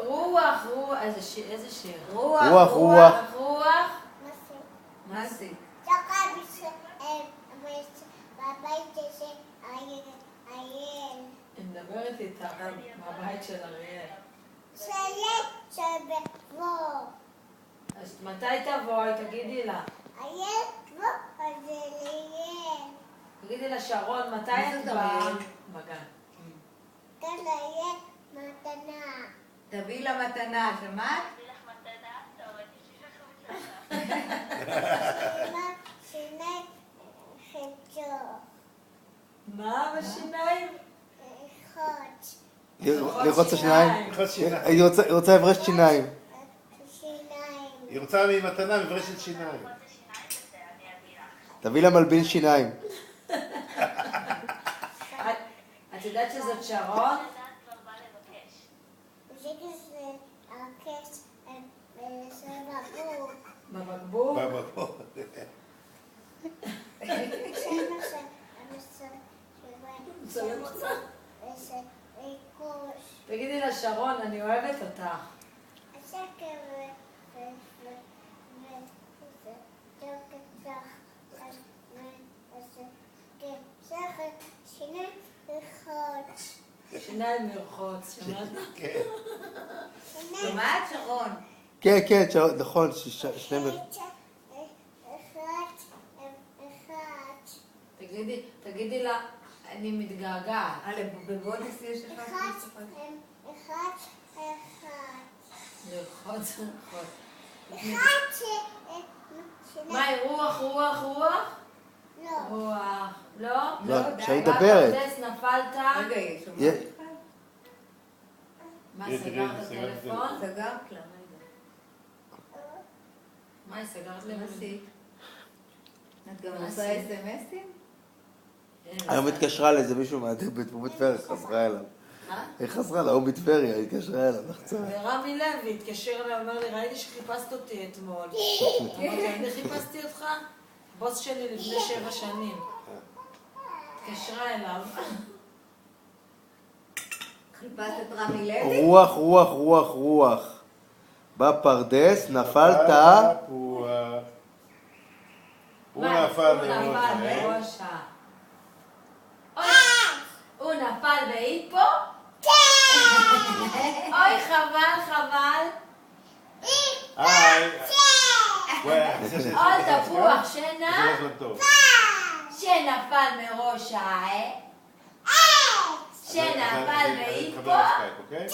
רוח, איזה שיר? רוח. מסי. בבית של אריאל. היא מדברת איתה מהבית של אריאל. שבבוא. אז מתי תבואי? תגידי לה. אריאל בוא, אז זה אריאל. תגידי לה, שרון, מתי את באה? בגן. תן לאריאל מתנה. תביא לה מתנה, שמעת? שיניים חצו. מה בשיניים? חוץ. לרחוץ את השיניים? היא רוצה לברשת שיניים. שיניים. היא רוצה ממתנה מברשת שיניים. תביא לה מלבין שיניים. את יודעת שזאת שרון? זה כזה הקש בבקבוק. בבקבוק? בבקבוק. תגידי לה, שרון, אני אוהבת אותך. שיניים לרחוץ, שמעת? כן. שמעת, שרון? כן, נכון, שניהם... תגידי לה, אני מתגעגעת. בבונוס יש לך... לרחוץ. שיניים. מה, רוח? לא. רוח. לא? לא, כשהיא מדברת. בפרדס נפלת? רגע, יש שומעת לך? מה, תראי, סגרת את סגרת את הטלפון? סגרת לה, רגע. מה, סגרת מה לי? עשית? את גם מה עושה עשית? אס.אם.אסים? היום התקשרה לאיזה מישהו בטבריה, חזרה אליו. מה? היא חזרה לה, הוא בטבריה, היא התקשרה אליו, לחצה. ורמי לוי התקשר אליי, אומר לי, ראיתי שחיפשת אותי אתמול. אמרתי, אני חיפשתי אותך? בוס שלי לפני 7 שנים. התקשרה אליו. חיפשת את רמי לוי? רוח. בפרדס נפלת... הוא נפל מראשה. הוא נפל והיפו? אוי, חבל. היי. עוד תפוח שנה זה לא טוב. שנפל מראש העץ. שנפל והיפו? חבר בסקייפ, אוקיי?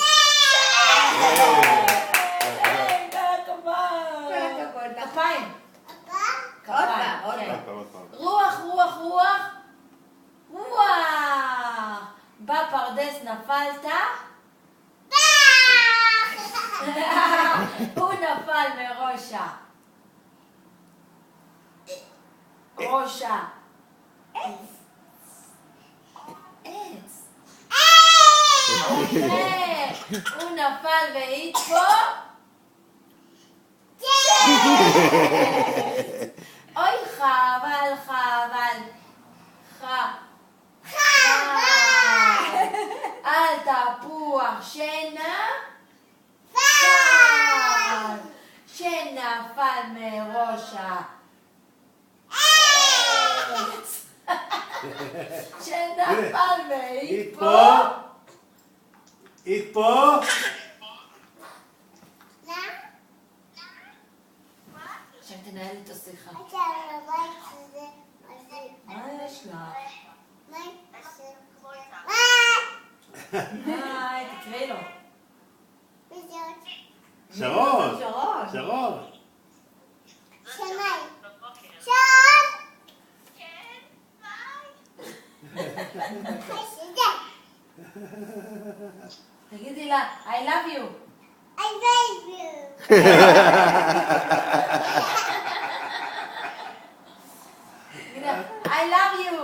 כפיים. עוד פעם. עוד פעם. רוח. בפרדס נפלת? הוא נפל מראשה. ראשה. עץ. הוא נפל והיט פה? אוי, חבל. על תפוח שנפל מראש העץ. שנפל והיט פה? היית פה? עכשיו תנהל איתו שיחה. מה יש לך? היי, תקראי לו. שרון. תגידי לה, I love you. תגידי לה, I love you.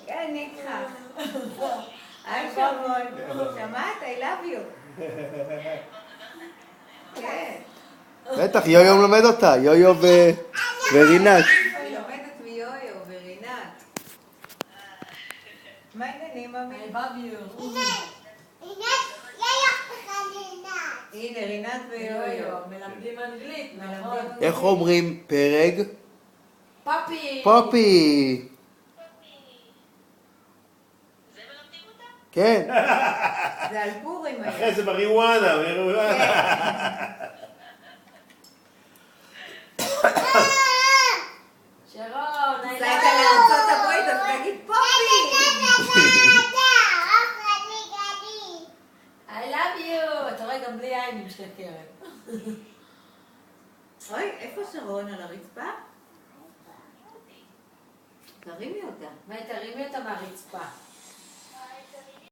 כן, ניקחה. היי, שרון. שמעת? I love you. כן. בטח, יו-יו מלמד אותה, יו-יו ורינת. היא לומדת מיו-יו ורינת. מה העניינים, I ממי? love you. הנה, רינת ויו-יו. יו-יו, מלמדים אנגלית, נכון? איך אומרים פרג? פאפי. פופי. כן. זה על פורים היה. אחרי זה בריוואנה. שרון, I נסעת love you. לארצות הברית, אז תגיד פופי. I love you. אתה רואה גם בלי עין של קרן. אוי, איפה שרון? על הרצפה? תרימי אותה. תרימי אותה מהרצפה.